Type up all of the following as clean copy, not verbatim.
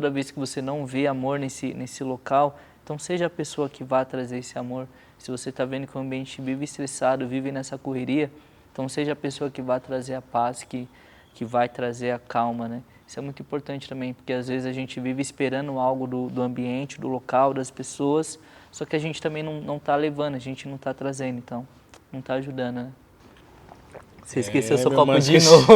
Toda vez que você não vê amor nesse local, então seja a pessoa que vá trazer esse amor. Se você está vendo que o ambiente vive estressado, vive nessa correria, então seja a pessoa que vá trazer a paz, que vai trazer a calma, né? Isso é muito importante também, porque às vezes a gente vive esperando algo do ambiente, do local, das pessoas, só que a gente também não está levando, a gente não está trazendo, então não está ajudando, né? Você esqueceu seu meu copo mano, de esqueci. novo.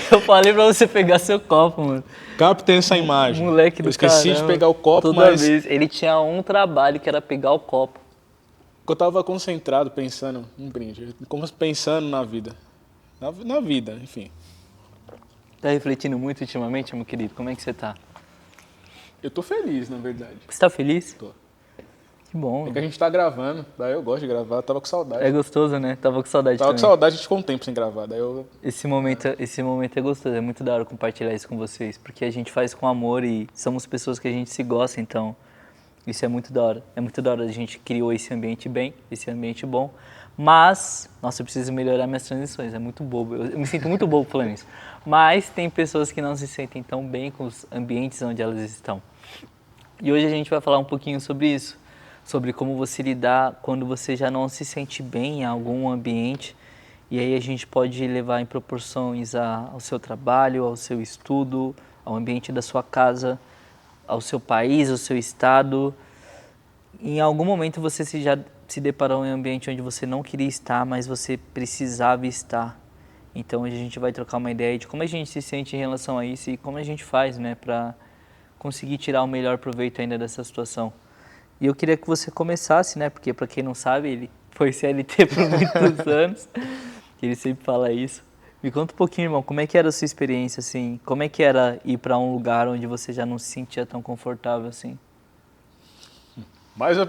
Eu falei pra você pegar seu copo, mano. Captem essa imagem. Moleque Eu do esqueci caramba. de pegar o copo, Toda mas vez. Ele tinha um trabalho que era pegar o copo. eu tava concentrado pensando, um brinde, pensando na vida. Na vida, enfim. Tá refletindo muito ultimamente, meu querido? Como é que você tá? Eu tô feliz, na verdade. Você tá feliz? Tô. Que bom. É que a gente tá gravando, daí eu gosto de gravar, tava com saudade. É gostoso, né? Tava com saudade Tava com também. saudade, a gente ficou um tempo sem gravar, daí eu... Esse momento é gostoso, é muito da hora compartilhar isso com vocês, porque a gente faz com amor e somos pessoas que a gente se gosta, então isso é muito da hora. É muito da hora, a gente criou esse ambiente bem, esse ambiente bom, mas, nossa, eu preciso melhorar minhas transições, é muito bobo, eu me sinto muito bobo falando isso. Mas tem pessoas que não se sentem tão bem com os ambientes onde elas estão. E hoje a gente vai falar um pouquinho sobre isso, sobre como você lidar quando você já não se sente bem em algum ambiente. E aí a gente pode levar em proporções ao seu trabalho, ao seu estudo, ao ambiente da sua casa, ao seu país, ao seu estado. Em algum momento você já se deparou em um ambiente onde você não queria estar, mas você precisava estar. Então hoje a gente vai trocar uma ideia de como a gente se sente em relação a isso e como a gente faz, né, para conseguir tirar o melhor proveito ainda dessa situação. E eu queria que você começasse, né, porque para quem não sabe, ele foi CLT por muitos anos, ele sempre fala isso. Me conta um pouquinho, irmão, como é que era a sua experiência, assim? Como é que era ir para um lugar onde você já não se sentia tão confortável, assim?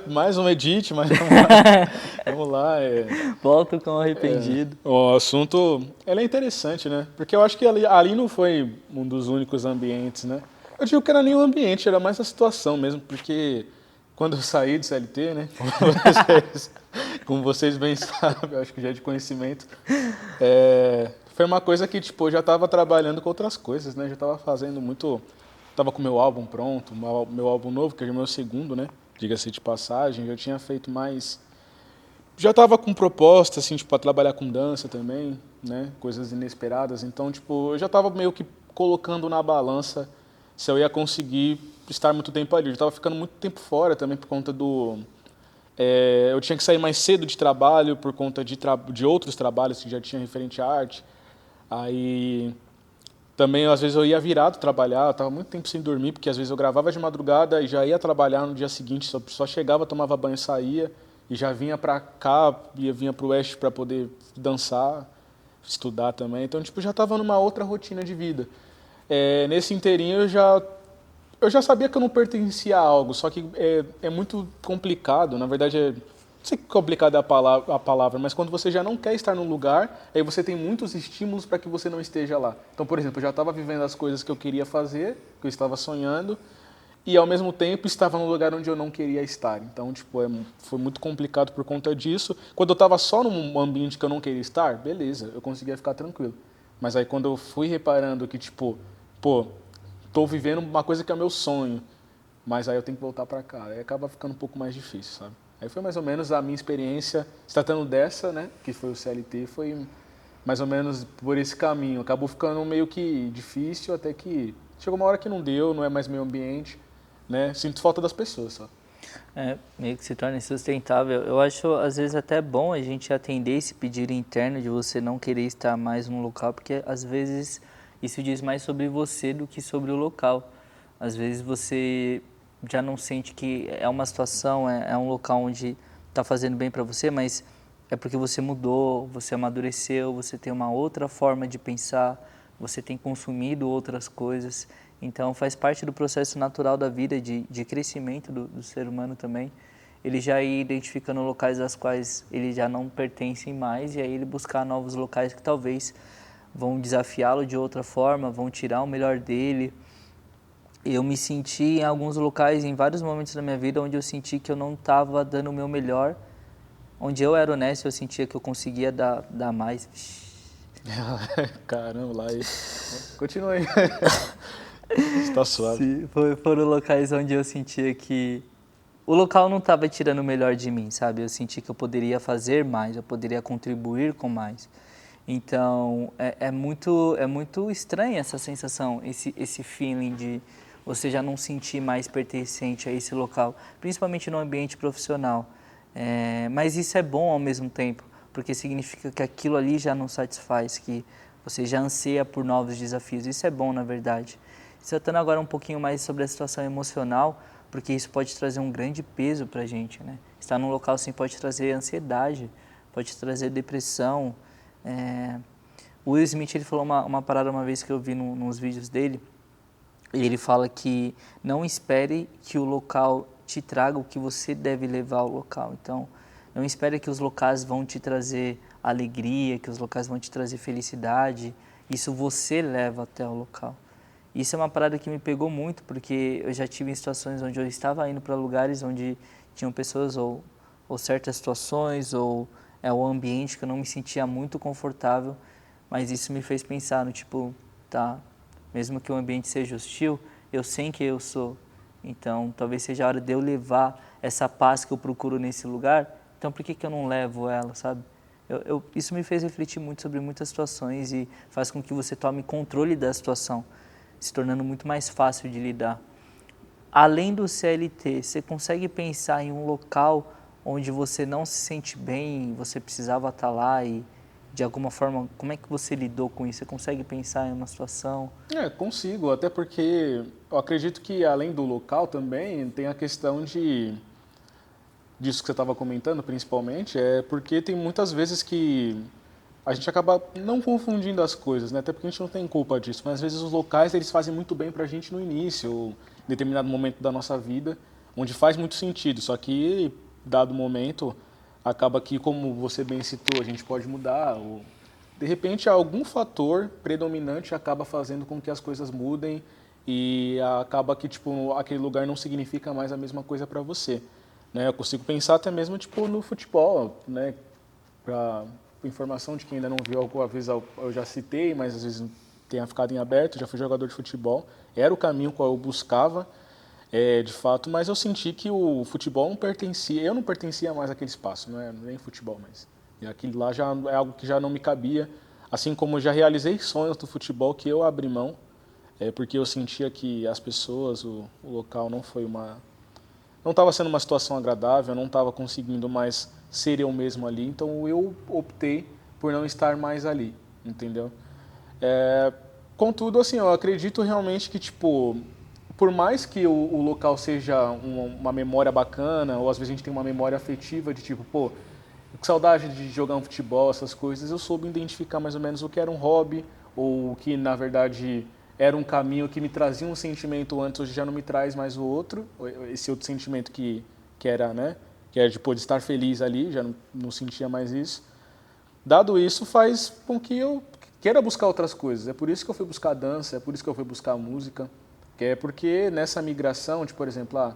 Mais um edit, mas vamos lá. Vamos lá. Volto com arrependido. O assunto, ele é interessante, né? Porque eu acho que ali não foi um dos únicos ambientes, né? Eu digo que era nenhum ambiente, era mais a situação mesmo, porque quando eu saí do CLT, né? Como vocês bem sabem, eu acho que já é de conhecimento, foi uma coisa que, tipo, eu já estava trabalhando com outras coisas, né? Já estava fazendo muito... Tava com o meu álbum pronto, meu álbum novo, que é o meu segundo, né? Diga-se de passagem, já tinha feito mais... Já estava com proposta, assim, tipo, para trabalhar com dança também, né? Coisas inesperadas. Então, tipo, eu já estava meio que colocando na balança se eu ia conseguir estar muito tempo ali. Eu já estava ficando muito tempo fora também por conta do... eu tinha que sair mais cedo de trabalho por conta de outros trabalhos que já tinha referente à arte. Aí... Também, às vezes, eu ia virado trabalhar, eu estava muito tempo sem dormir, porque às vezes eu gravava de madrugada e já ia trabalhar no dia seguinte, só chegava, tomava banho, saía, e já vinha para cá, vinha para o oeste para poder dançar, estudar também. Então, tipo, já estava numa outra rotina de vida. Nesse inteirinho, eu já sabia que eu não pertencia a algo, só que é muito complicado, na verdade, não sei que complicado é a palavra, mas quando você já não quer estar num lugar, aí você tem muitos estímulos para que você não esteja lá. Então, por exemplo, eu já estava vivendo as coisas que eu queria fazer, que eu estava sonhando, e ao mesmo tempo estava num lugar onde eu não queria estar. Então, tipo, foi muito complicado por conta disso. Quando eu estava só num ambiente que eu não queria estar, beleza, eu conseguia ficar tranquilo. Mas aí quando eu fui reparando que, tipo, pô, tô vivendo uma coisa que é meu sonho, mas aí eu tenho que voltar para cá. Aí acaba ficando um pouco mais difícil, sabe? Aí foi mais ou menos a minha experiência, se tratando dessa, né, que foi o CLT, foi mais ou menos por esse caminho. Acabou ficando meio que difícil, até que chegou uma hora que não deu, não é mais meu ambiente, né? Sinto falta das pessoas, só. Meio que se torna insustentável. Eu acho, às vezes, até bom a gente atender esse pedido interno de você não querer estar mais no local, porque, às vezes, isso diz mais sobre você do que sobre o local. Às vezes, você já não sente que é uma situação, é um local onde está fazendo bem para você, mas é porque você mudou, você amadureceu, você tem uma outra forma de pensar, você tem consumido outras coisas. Então, faz parte do processo natural da vida, de crescimento do ser humano também. Ele já ir identificando locais aos quais ele já não pertence mais e aí ele buscar novos locais que talvez vão desafiá-lo de outra forma, vão tirar o melhor dele. Eu me senti em alguns locais, em vários momentos da minha vida, onde eu senti que eu não estava dando o meu melhor, onde eu era honesto, eu sentia que eu conseguia dar mais. Caramba, lá. Continua aí. Está suave. Sim, foram locais onde eu sentia que o local não estava tirando o melhor de mim, sabe? Eu senti que eu poderia fazer mais, eu poderia contribuir com mais. Então, é muito estranha essa sensação, esse feeling de você já não sentir mais pertencente a esse local, principalmente no ambiente profissional. Mas isso é bom ao mesmo tempo, porque significa que aquilo ali já não satisfaz, que você já anseia por novos desafios. Isso é bom, na verdade. Tratando agora um pouquinho mais sobre a situação emocional, porque isso pode trazer um grande peso para a gente, né? Estar num local assim pode trazer ansiedade, pode trazer depressão. O Will Smith ele falou uma parada uma vez que eu vi nos vídeos dele, e ele fala que não espere que o local te traga o que você deve levar ao local. Então, não espere que os locais vão te trazer alegria, que os locais vão te trazer felicidade. Isso você leva até o local. Isso é uma parada que me pegou muito, porque eu já tive em situações onde eu estava indo para lugares onde tinham pessoas ou certas situações ou o ambiente que eu não me sentia muito confortável, mas isso me fez pensar no tipo, tá, mesmo que o ambiente seja hostil, eu sei quem eu sou. Então, talvez seja a hora de eu levar essa paz que eu procuro nesse lugar. Então, por que eu não levo ela, sabe? Isso me fez refletir muito sobre muitas situações e faz com que você tome controle da situação, se tornando muito mais fácil de lidar. Além do CLT, você consegue pensar em um local onde você não se sente bem, você precisava estar lá e, de alguma forma, como é que você lidou com isso? Você consegue pensar em uma situação? Consigo, até porque eu acredito que além do local também tem a questão disso que você estava comentando, principalmente, é porque tem muitas vezes que a gente acaba não confundindo as coisas, né? Até porque a gente não tem culpa disso, mas às vezes os locais eles fazem muito bem pra gente no início, ou em determinado momento da nossa vida, onde faz muito sentido, só que dado momento acaba que, como você bem citou, a gente pode mudar, ou de repente algum fator predominante acaba fazendo com que as coisas mudem e acaba que tipo aquele lugar não significa mais a mesma coisa para você, né? Eu consigo pensar até mesmo tipo no futebol, né? Para informação de quem ainda não viu, alguma vez eu já citei, mas às vezes tenha ficado em aberto, já fui jogador de futebol, era o caminho qual eu buscava, de fato, mas eu senti que o futebol não pertencia, eu não pertencia mais àquele espaço, não é nem futebol, mas e aquilo lá já é algo que já não me cabia, assim como eu já realizei sonhos do futebol que eu abri mão, porque eu sentia que as pessoas, o local não estava sendo uma situação agradável, eu não estava conseguindo mais ser eu mesmo ali, então eu optei por não estar mais ali, entendeu? Contudo, assim, eu acredito realmente que, tipo, por mais que o local seja uma memória bacana, ou às vezes a gente tem uma memória afetiva de tipo, pô, que saudade de jogar um futebol, essas coisas, eu soube identificar mais ou menos o que era um hobby, ou o que, na verdade, era um caminho que me trazia um sentimento antes, hoje já não me traz mais o outro, esse outro sentimento que era, né, que era de poder estar feliz ali, já não sentia mais isso. Dado isso, faz com que eu queira buscar outras coisas. É por isso que eu fui buscar dança, é por isso que eu fui buscar música, que é porque nessa migração, de, por exemplo,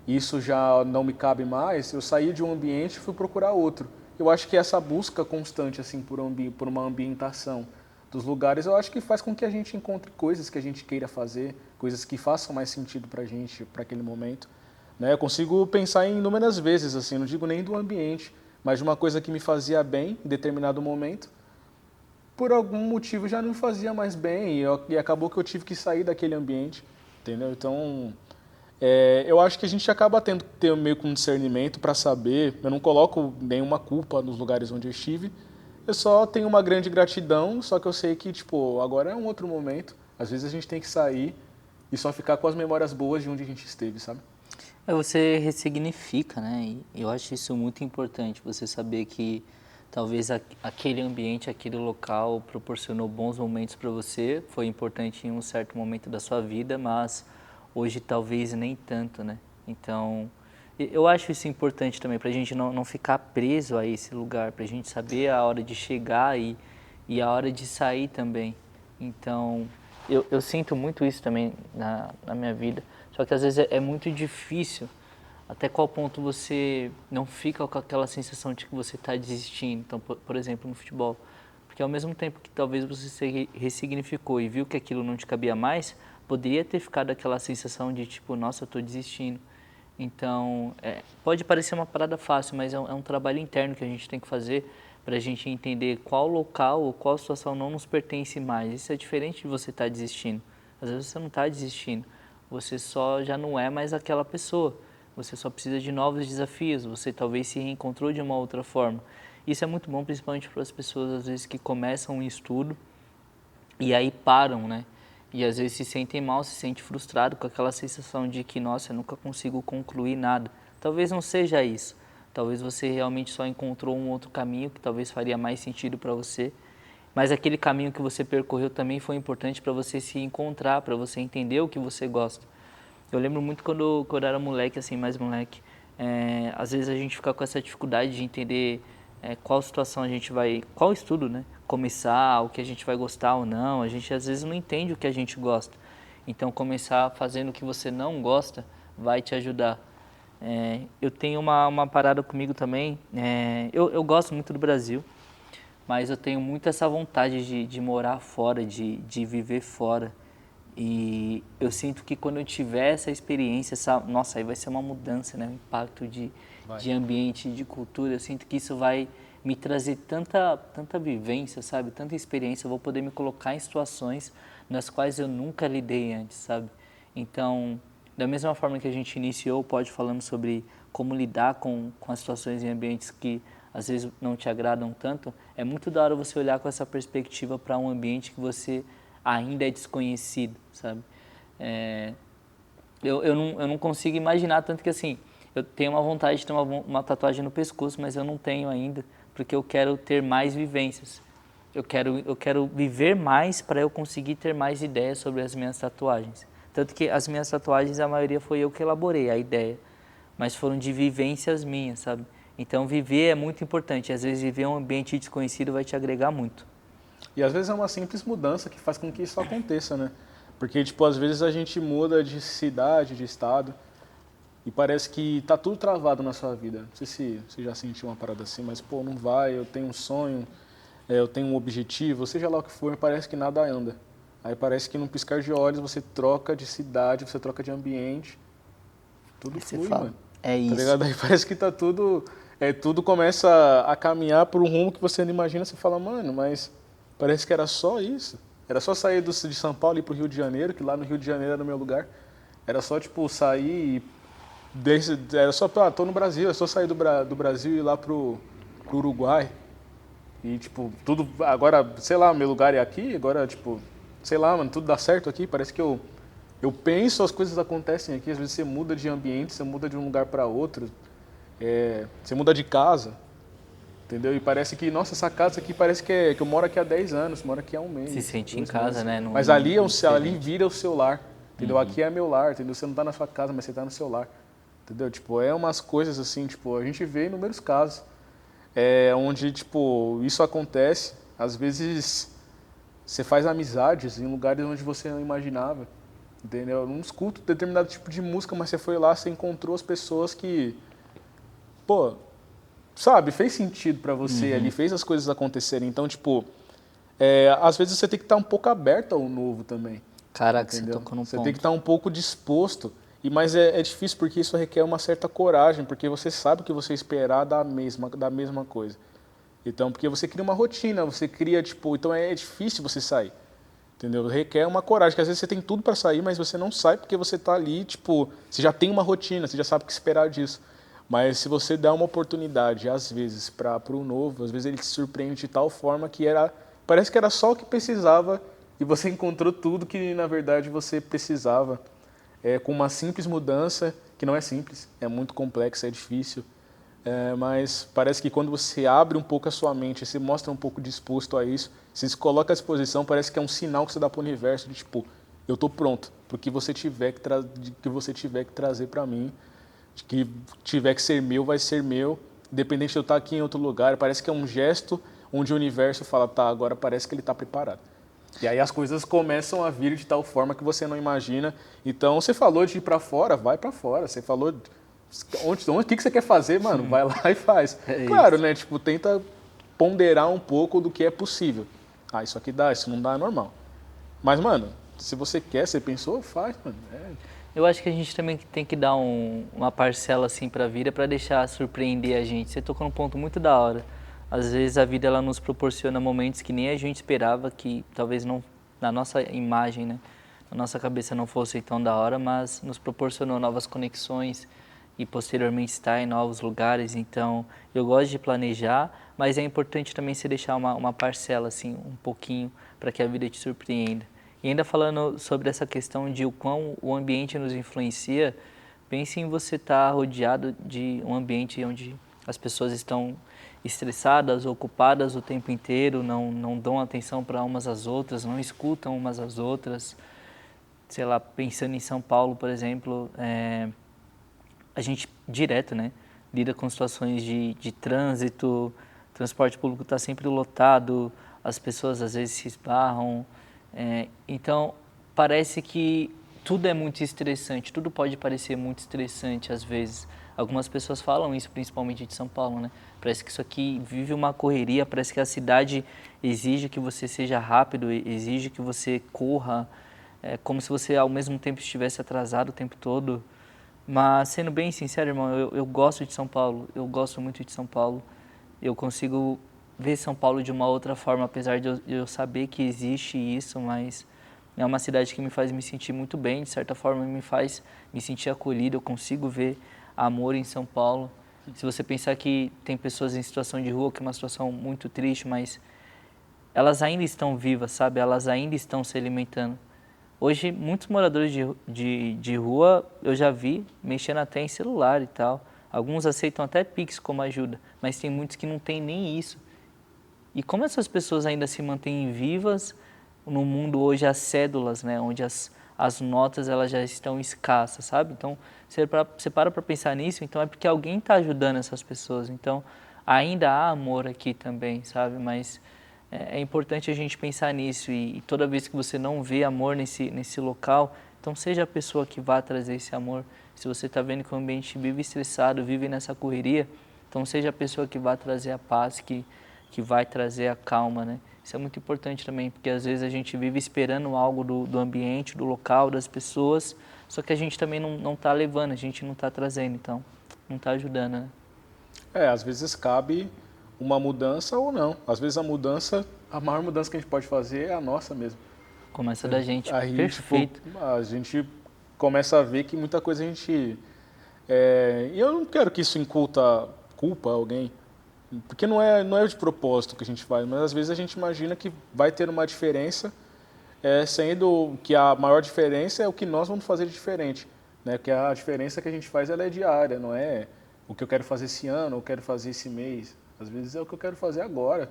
isso já não me cabe mais, eu saí de um ambiente e fui procurar outro. Eu acho que essa busca constante assim por uma ambientação dos lugares, eu acho que faz com que a gente encontre coisas que a gente queira fazer, coisas que façam mais sentido pra gente, para aquele momento. Né? Eu consigo pensar em inúmeras vezes, assim, não digo nem do ambiente, mas de uma coisa que me fazia bem em determinado momento, por algum motivo já não me fazia mais bem e acabou que eu tive que sair daquele ambiente, entendeu? Então, eu acho que a gente acaba tendo que ter meio que um discernimento para saber. Eu não coloco nenhuma culpa nos lugares onde eu estive. Eu só tenho uma grande gratidão, só que eu sei que, tipo, agora é um outro momento. Às vezes a gente tem que sair e só ficar com as memórias boas de onde a gente esteve, sabe? Você ressignifica, né? E eu acho isso muito importante, você saber que talvez aquele ambiente, aquele local proporcionou bons momentos para você, foi importante em um certo momento da sua vida, mas hoje talvez nem tanto, né? Então, eu acho isso importante também, para a gente não ficar preso a esse lugar, para a gente saber a hora de chegar e a hora de sair também. Então, eu sinto muito isso também na minha vida. Só que às vezes é muito difícil até qual ponto você não fica com aquela sensação de que você está desistindo. Então, por exemplo, no futebol. Porque ao mesmo tempo que talvez você se ressignificou e viu que aquilo não te cabia mais, poderia ter ficado aquela sensação de tipo, nossa, eu tô desistindo. Então, pode parecer uma parada fácil, mas é um trabalho interno que a gente tem que fazer para a gente entender qual local ou qual situação não nos pertence mais. Isso é diferente de você estar desistindo. Às vezes você não está desistindo, você só já não é mais aquela pessoa. Você só precisa de novos desafios, você talvez se reencontrou de uma outra forma. Isso é muito bom, principalmente para as pessoas, às vezes, que começam um estudo e aí param, né? E às vezes se sentem mal, se sentem frustrados com aquela sensação de que, nossa, eu nunca consigo concluir nada. Talvez não seja isso. Talvez você realmente só encontrou um outro caminho que talvez faria mais sentido para você. Mas aquele caminho que você percorreu também foi importante para você se encontrar, para você entender o que você gosta. Eu lembro muito quando eu era moleque, assim, mais moleque. Às vezes a gente fica com essa dificuldade de entender qual situação a gente vai, qual estudo, né? Começar, o que a gente vai gostar ou não. A gente às vezes não entende o que a gente gosta. Então começar fazendo o que você não gosta vai te ajudar. Eu tenho uma parada comigo também. Eu gosto muito do Brasil, mas eu tenho muito essa vontade de morar fora, de viver fora. E eu sinto que quando eu tiver essa experiência, nossa, aí vai ser uma mudança, né? Um impacto de ambiente, de cultura. Eu sinto que isso vai me trazer tanta vivência, sabe? Tanta experiência. Eu vou poder me colocar em situações nas quais eu nunca lidei antes, sabe? Então, da mesma forma que a gente iniciou o pod falando sobre como lidar com as situações em ambientes que às vezes não te agradam tanto, é muito da hora você olhar com essa perspectiva para um ambiente que você ainda é desconhecido, sabe? Eu não consigo imaginar, tanto que assim, eu tenho uma vontade de ter uma tatuagem no pescoço, mas eu não tenho ainda, porque eu quero ter mais vivências. Eu quero viver mais para eu conseguir ter mais ideias sobre as minhas tatuagens. Tanto que as minhas tatuagens, a maioria foi eu que elaborei a ideia, mas foram de vivências minhas, sabe? Então viver é muito importante, às vezes viver um ambiente desconhecido vai te agregar muito. E às vezes é uma simples mudança que faz com que isso aconteça, né? Porque, tipo, às vezes a gente muda de cidade, de estado, e parece que tá tudo travado na sua vida. Não sei se você já sentiu uma parada assim, mas, pô, não vai, eu tenho um sonho, eu tenho um objetivo, seja lá o que for, parece que nada anda. Aí parece que num piscar de olhos você troca de cidade, você troca de ambiente, tudo flui, mano. É isso. Tá ligado? Aí parece que tá tudo... tudo começa a caminhar por um rumo que você não imagina, você fala, mano, mas... Parece que era só isso. Era só sair de São Paulo e ir pro Rio de Janeiro, que lá no Rio de Janeiro era o meu lugar. Era só, tipo, sair e... Era só, tô no Brasil, é só sair do Brasil e ir lá pro Uruguai. E, tipo, tudo... Agora, sei lá, meu lugar é aqui, agora, tipo... Sei lá, mano, tudo dá certo aqui. Parece que eu penso, as coisas acontecem aqui. Às vezes você muda de ambiente, você muda de um lugar para outro. Você muda de casa. Entendeu? E parece que, nossa, essa casa aqui parece que eu moro aqui há 10 anos, moro aqui há um mês. Se sente em casa, né? Mas ali, ali vira o seu lar, entendeu? Aqui é meu lar, entendeu? Você não tá na sua casa, mas você tá no seu lar, entendeu? Tipo, é umas coisas assim, tipo, a gente vê inúmeros casos onde, tipo, isso acontece. Às vezes, você faz amizades em lugares onde você não imaginava, entendeu? Eu não escuto determinado tipo de música, mas você foi lá, você encontrou as pessoas que, pô... Sabe, fez sentido pra você ali, fez as coisas acontecerem. Então, tipo, às vezes você tem que estar um pouco aberto ao novo também. Caraca, entendeu? você tocou num Você ponto. tem que estar um pouco disposto. Mas é difícil porque isso requer uma certa coragem, porque você sabe o que você esperar da mesma coisa. Então, porque você cria uma rotina, você cria, tipo, então é difícil você sair. Entendeu? Requer uma coragem, que às vezes você tem tudo pra sair, mas você não sai porque você tá ali, tipo, você já tem uma rotina, você já sabe o que esperar disso. Mas se você dá uma oportunidade, às vezes, para o novo, às vezes ele te surpreende de tal forma que parece que era só o que precisava e você encontrou tudo que, na verdade, você precisava. Com uma simples mudança, que não é simples, é muito complexa, é difícil. Mas parece que quando você abre um pouco a sua mente, você mostra um pouco disposto a isso, você se coloca à disposição, parece que é um sinal que você dá para o universo de, tipo, eu estou pronto, porque você tiver que você tiver que trazer para mim. Que tiver que ser meu, vai ser meu, independente de eu estar aqui em outro lugar. Parece que é um gesto onde o universo fala, tá, agora parece que ele está preparado. E aí as coisas começam a vir de tal forma que você não imagina. Então, você falou de ir para fora, vai para fora. Você falou, o que você quer fazer, mano? Vai lá e faz. Claro, né? Tipo, tenta ponderar um pouco do que é possível. Isso aqui dá, isso não dá, é normal. Mas, mano, Se você quer, você pensou, faz, mano. Eu acho que a gente também tem que dar uma parcela assim para a vida para deixar surpreender a gente. Você tocou num ponto muito da hora. Às vezes a vida ela nos proporciona momentos que nem a gente esperava, que talvez não na nossa imagem, né, na nossa cabeça não fosse tão da hora, mas nos proporcionou novas conexões e posteriormente estar em novos lugares. Então, eu gosto de planejar, mas é importante também se deixar uma parcela assim, um pouquinho, para que a vida te surpreenda. E ainda falando sobre essa questão de o quão o ambiente nos influencia, pense em você estar rodeado de um ambiente onde as pessoas estão estressadas, ocupadas o tempo inteiro, não dão atenção para umas às outras, não escutam umas às outras. Sei lá, pensando em São Paulo, por exemplo, a gente direto, né, lida com situações de trânsito, transporte público está sempre lotado, as pessoas às vezes se esbarram, então parece que tudo é muito estressante, tudo pode parecer muito estressante às vezes. Algumas pessoas falam isso, principalmente de São Paulo, né? Parece que isso aqui vive uma correria, parece que a cidade exige que você seja rápido, exige que você corra, como se você ao mesmo tempo estivesse atrasado o tempo todo. Mas sendo bem sincero, irmão, eu gosto de São Paulo, eu gosto muito de São Paulo. Eu consigo ver São Paulo de uma outra forma, apesar de eu saber que existe isso, mas é uma cidade que me faz me sentir muito bem, de certa forma me faz me sentir acolhido, eu consigo ver amor em São Paulo. Se você pensar que tem pessoas em situação de rua, que é uma situação muito triste, mas elas ainda estão vivas, sabe? Elas ainda estão se alimentando. Hoje, muitos moradores de rua, eu já vi mexendo até em celular e tal. Alguns aceitam até Pix como ajuda, mas tem muitos que não têm nem isso. E como essas pessoas ainda se mantêm vivas no mundo hoje, as cédulas, né, onde as notas elas já estão escassas, sabe? Então, você para pensar nisso, então é porque alguém está ajudando essas pessoas. Então, ainda há amor aqui também, sabe? Mas é importante a gente pensar nisso e toda vez que você não vê amor nesse local, então seja a pessoa que vá trazer esse amor. Se você está vendo que o ambiente vive estressado, vive nessa correria, então seja a pessoa que vá trazer a paz, que vai trazer a calma, né? Isso é muito importante também, porque às vezes a gente vive esperando algo do ambiente, do local, das pessoas, só que a gente também não está levando, a gente não está trazendo, então não está ajudando, né? Às vezes cabe uma mudança ou não. Às vezes a maior mudança que a gente pode fazer é a nossa mesmo. Começa da gente, Aí, perfeito. tipo, a gente começa a ver que muita coisa a gente... E eu não quero que isso culpa alguém, porque não é de propósito que a gente faz, mas às vezes a gente imagina que vai ter uma diferença, sendo que a maior diferença é o que nós vamos fazer de diferente, né? Porque a diferença que a gente faz ela é diária, não é o que eu quero fazer esse ano, ou eu quero fazer esse mês. Às vezes é o que eu quero fazer agora.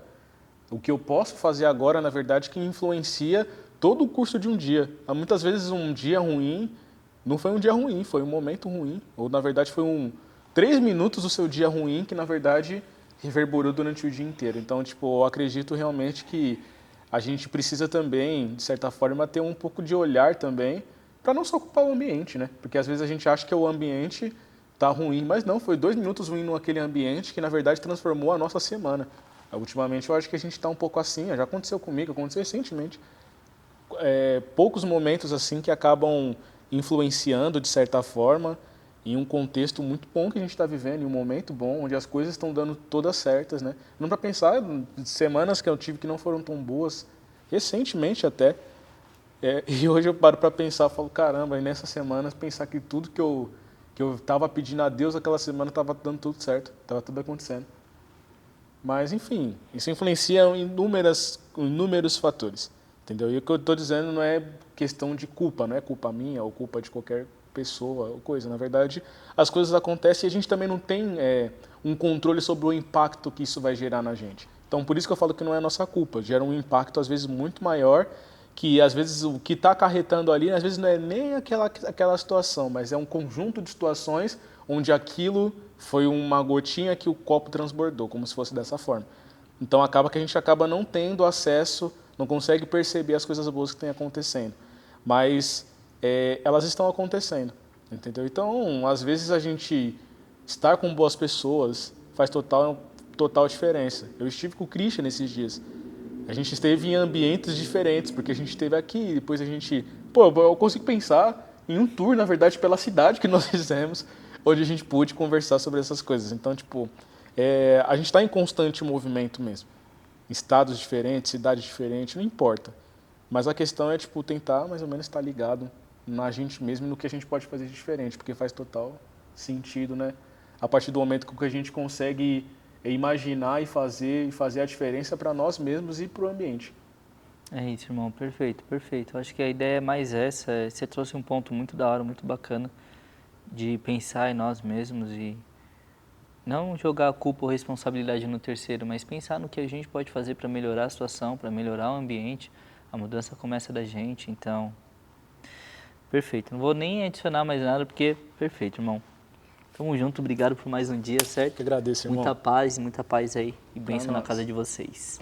O que eu posso fazer agora, na verdade, que influencia todo o curso de um dia. Há muitas vezes um dia ruim não foi um dia ruim, foi um momento ruim. Ou, na verdade, foi 3 minutos do seu dia ruim que, na verdade, reverberou durante o dia inteiro. Então, tipo, eu acredito realmente que a gente precisa também, de certa forma, ter um pouco de olhar também para não só ocupar o ambiente, né? Porque às vezes a gente acha que o ambiente tá ruim, mas não, foi 2 minutos ruim naquele ambiente que, na verdade, transformou a nossa semana. Ultimamente eu acho que a gente está um pouco assim, já aconteceu comigo, aconteceu recentemente. Poucos momentos assim que acabam influenciando de certa forma em um contexto muito bom que a gente está vivendo, em um momento bom, onde as coisas estão dando todas certas, né? Não para pensar semanas que eu tive que não foram tão boas, recentemente até, e hoje eu paro para pensar, falo, caramba, e nessas semanas pensar que tudo que eu estava pedindo a Deus aquela semana estava dando tudo certo, estava tudo acontecendo. Mas, enfim, isso influencia em inúmeros fatores, entendeu? E o que eu estou dizendo não é questão de culpa, não é culpa minha ou culpa de qualquer pessoa ou coisa. Na verdade, as coisas acontecem e a gente também não tem um controle sobre o impacto que isso vai gerar na gente. Então, por isso que eu falo que não é nossa culpa. Gera um impacto, às vezes, muito maior, que, às vezes, o que está acarretando ali, às vezes, não é nem aquela situação, mas é um conjunto de situações onde aquilo foi uma gotinha que o copo transbordou, como se fosse dessa forma. Então acaba que a gente acaba não tendo acesso, não consegue perceber as coisas boas que estão acontecendo. Mas elas estão acontecendo, entendeu? Então, às vezes a gente estar com boas pessoas faz total diferença. Eu estive com o Christian nesses dias. A gente esteve em ambientes diferentes, porque a gente esteve aqui, depois a gente... Pô, eu consigo pensar em um tour, na verdade, pela cidade que nós fizemos, onde a gente pôde conversar sobre essas coisas. Então, tipo, a gente está em constante movimento mesmo. Estados diferentes, cidades diferentes, não importa. Mas a questão é, tipo, tentar mais ou menos estar ligado na gente mesmo e no que a gente pode fazer de diferente, porque faz total sentido, né? A partir do momento que a gente consegue imaginar e fazer a diferença para nós mesmos e para o ambiente. É isso, irmão. Perfeito, perfeito. Acho que a ideia é mais essa. Você trouxe um ponto muito da hora, muito bacana, de pensar em nós mesmos e não jogar a culpa ou responsabilidade no terceiro, mas pensar no que a gente pode fazer para melhorar a situação, para melhorar o ambiente. A mudança começa da gente, então... Perfeito. Não vou nem adicionar mais nada, porque... Perfeito, irmão. Tamo junto. Obrigado por mais um dia, certo? Eu agradeço, irmão. Muita paz aí e bênção na casa de vocês.